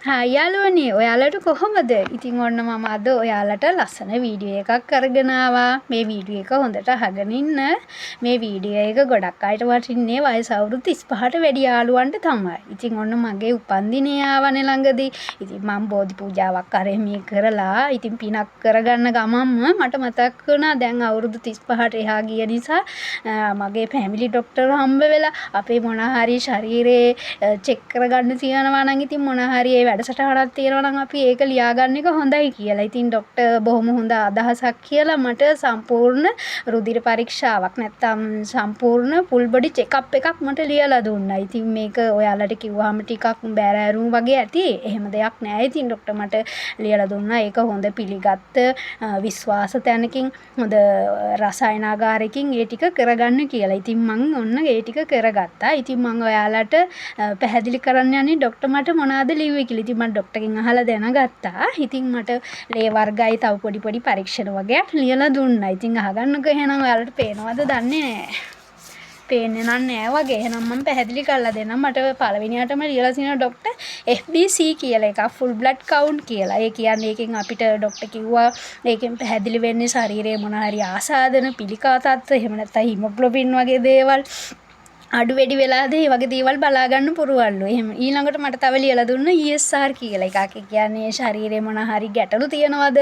යාළුවනේ ඔයාලට කොහොමද? ඉතින් ඔන්න මම අද ඔයාලට ලස්සන වීඩියෝ එකක් අරගෙන ආවා. මේ වීඩියෝ එක හොඳට අහගෙන ඉන්න. මේ වීඩියෝ එක ගොඩක් අයට වටින්නේ වයස අවුරුදු 35ට වැඩි යාළුවන්ට තමයි. ඉතින් ඔන්න මගේ උපන්දිනේ ආවනේ ළඟදී. ඉතින් මම බෝධි පූජාවක් කරේ මේ කරලා ඉතින් පිනක් කරගන්න ගමන්ම මට මතක් වුණා දැන් අවුරුදු 35ට එහා ගිය නිසා මගේ ෆැමිලි ડોක්ටර් හම්බ වෙලා අපේ මොන හරි ශරීරේ චෙක් කරගන්න තියනවා නම් ඉතින් මොන හරි ඒ වැඩසටහනක් තියෙනවා නම් අපි ඒක ලියාගන්න එක හොඳයි කියලා. ඉතින් ડોක්ටර් බොහොම හොඳ අදහසක් කියලා මට සම්පූර්ණ රුධිර පරීක්ෂාවක් නැත්තම් සම්පූර්ණ ෆුල් බොඩි චෙක්අප් එකක් මට ලියලා දුන්නා. ඉතින් මේක ඔයාලට කිව්වහම ටිකක් බෑරෑරුම් වගේ ඇති. එහෙම දෙයක් නෑ. ඉතින් ડોක්ටර් මට ලියලා දුන්නා ඒක හොඳ පිළිගත්ත විශ්වාස තැනකින් හොඳ රසායනාගාරයකින් ඒ ටික කරගන්න කියලා. ඉතින් මං ඔන්න ඒ ටික කරගත්තා. ඉතින් මං ඔයාලට පැහැදිලි කරන්න යන්නේ ડોක්ටර් මට මොනවද ලිව්වේ කියලා. ඉතින් මම ડોක්ටර්ගෙන් අහලා දැනගත්තා. ඉතින් මට ලේ වර්ගයි තව පොඩි පරීක්ෂණ වගේක් ලියලා දුන්නා. ඉතින් අහගන්නකෝ එහෙනම් ඔයාලට පේනවද දන්නේ නැහැ. පේන්නේ නෑ වගේ. එහෙනම් මම පැහැදිලි කරලා දෙන්නම්. මට පළවෙනියටම ලියලා තියෙන ડોක්ටර් FBC කියලා එකක් ෆුල් බ්ලඩ් කවුන්ට් කියලා. ඒ කියන්නේ ඒකෙන් අපිට ડોක්ටර් කිව්වා ඒකෙන් පැහැදිලි වෙන්නේ ශරීරයේ මොන හරි ආසාදන පිළිකා තත්ත්ව එහෙම නැත්නම් හිමොග්ලොබින් වගේ දේවල් අඩු වැඩි වෙලාද ඒ වගේ දේවල් බලා ගන්න පුරවල්ලු. එහෙම ඊළඟට මට තව ලියලා දුන්න ESR කියලා එකක්. ඒ කියන්නේ ශරීරේ මොන හරි ගැටලු තියනවද?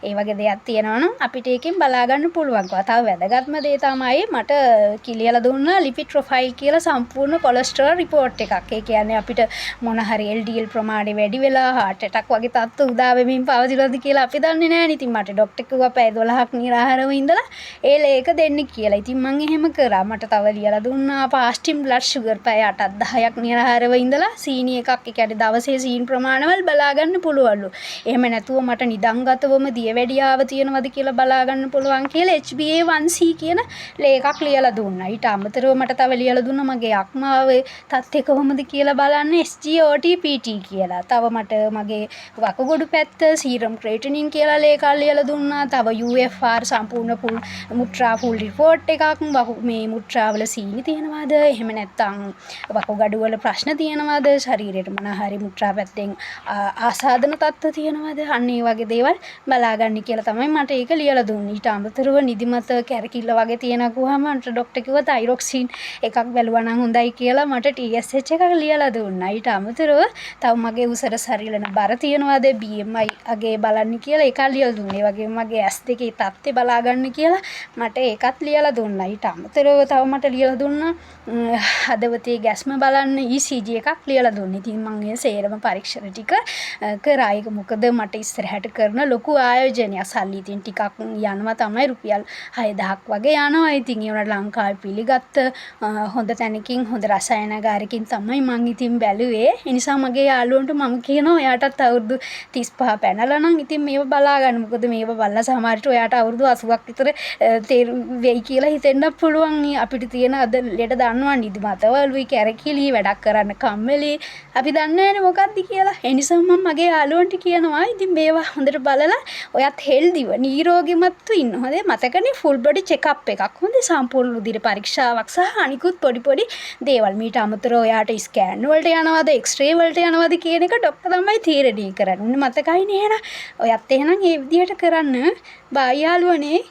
ඒ වගේ දෙයක් තියෙනවනම් අපිට ඒකෙන් බලා ගන්න පුළුවන්කම. තව වැදගත්ම දේ තමයි මට ලියලා දුන්න ලිපිඩ් ප්‍රොෆයිල් කියලා සම්පූර්ණ කොලෙස්ටරෝල් රිපෝට් එකක්. ඒ කියන්නේ අපිට මොන හරි LDL ප්‍රමාණය වැඩි වෙලා heart attack වගේ තත්ත්ව උදා වෙමින් පවතිනවද කියලා අපි දන්නේ නැහැ නේ. ඉතින් මට ડોක්ටර් කිව්වා පැය 12ක් නිරාහාරව ඉඳලා ඒ ලේක දෙන්න කියලා. ඉතින් මම එහෙම කරා. මට තව ලියලා දුන්නා fasting blood sugar පැය 8ක් 10ක් නිරාහාරව ඉඳලා සීනි එකක් ඒ කියන්නේ දවසේ සීනි ප්‍රමාණවල් බලා ගන්න පුළුවන්ලු. එහෙම නැතුව මට නිදන්ගතවම දියවැඩියාව තියෙනවද කියලා බලා ගන්න පුළුවන් කියලා HbA1c කියන ලේකක් ලියලා දුන්නා. ඊට අමතරව මට තව ලියලා දුන්නා මගේ අක්මාවේ තත්ත්වය කොහොමද කියලා බලන්න SGOT-PT කියලා. තව මට මගේ වකුගඩු පැත්ත සීරම් ක්‍රේටිනින් කියලා ලේකක් ලියලා දුන්නා. තව UFR සම්පූර්ණ ෆුල් මුත්‍රා ෆුල් රිපෝට් එකක් මේ මුත්‍රාවල සීනි තියෙනවද? එහෙම නැත්නම් වකුගඩු වල ප්‍රශ්න තියෙනවද? ශරීරයට මොන හරි මුත්‍රා පැත්තෙන් ආසාදන තත්ත්ව තියෙනවද? අන්න ඒ වගේ දේවල් බලාගන්න කියලා තමයි මට ඒක ලියලා දුන්නේ. ඊට අමතරව නිදිමත කැරකිල්ල වගේ තියෙනකුවාම මට ડોක්ටර් කිව්වා තයිරොක්සින් එකක් බැලුවා නම් හොඳයි කියලා මට TSH එකක් ලියලා දුන්නා. ඊට අමතරව තව මගේ උසර ශරීරන බර තියෙනවද? BMI අගේ බලන්න කියලා එකක් ලියලා දුන්නා. ඒ වගේම මගේ S2 තත්ත්වය බලාගන්න කියලා මට ඒකත් ලියලා දුන්නා. ඊට අමතරව තව මට ලියලා දුන්නා හදවතේ ගැස්ම බලන්න ECG එකක් ලියලා දුන්නා. ඉතින් මම ඒ සේරම පරීක්ෂණ ටික කරා. ඒක මොකද මට ඉස්සරහට කරන ලොකු ආයෝජනයක්. සල්ලි ඉතින් ටිකක් යනවා තමයි රුපියල් 6000ක් වගේ යනවා. ඉතින් ඒ වුණාට ලංකාවේ පිළිගත්ත හොඳ තැනකින් හොඳ රසායනාගාරයකින් තමයි මම ඉතින් බැලුවේ. ඒ නිසා මගේ යාළුවන්ට මම කියනවා ඔයාටත් අවුරුදු 35 පැනලා නම් ඉතින් මේව බලා ගන්න. මොකද මේව බලලා සමහරට ඔයාට අවුරුදු 80ක් විතර වෙයි කියලා හිතෙන්න පුළුවන්. අපිට තියෙන අද ලෙඩ දන්නවා නිදිමතවලුයි කැරකිලි වැඩක් කරන්න කම්මැලි අපි දන්නේ නැහැනේ මොකද්ද කියලා. ඒ නිසා මම මගේ යාළුවන්ට කියනවා ඉතින් මේවා හොඳට බලලා ඔයත් හෙල්දිව නිරෝගීමත්ව ඉන්න. හොඳේ මතකනේ ෆුල් බොඩි චෙක්අප් එකක්. හොඳේ සම්පූර්ණ රුධිර පරීක්ෂාවක් සහ අනිකුත් පොඩි දේවල්. මීට අමතරව ඔයාට ස්කෑන් වලට යනවද එක්ස්රේ වලට යනවද කියන එක ડોක්ටර් තමයි තීරණය කරන්නේ. මතකයිනේ එහෙනම් ඔයත් එහෙනම් ඒ විදිහට කරන්න. බයි යාළුවනේ.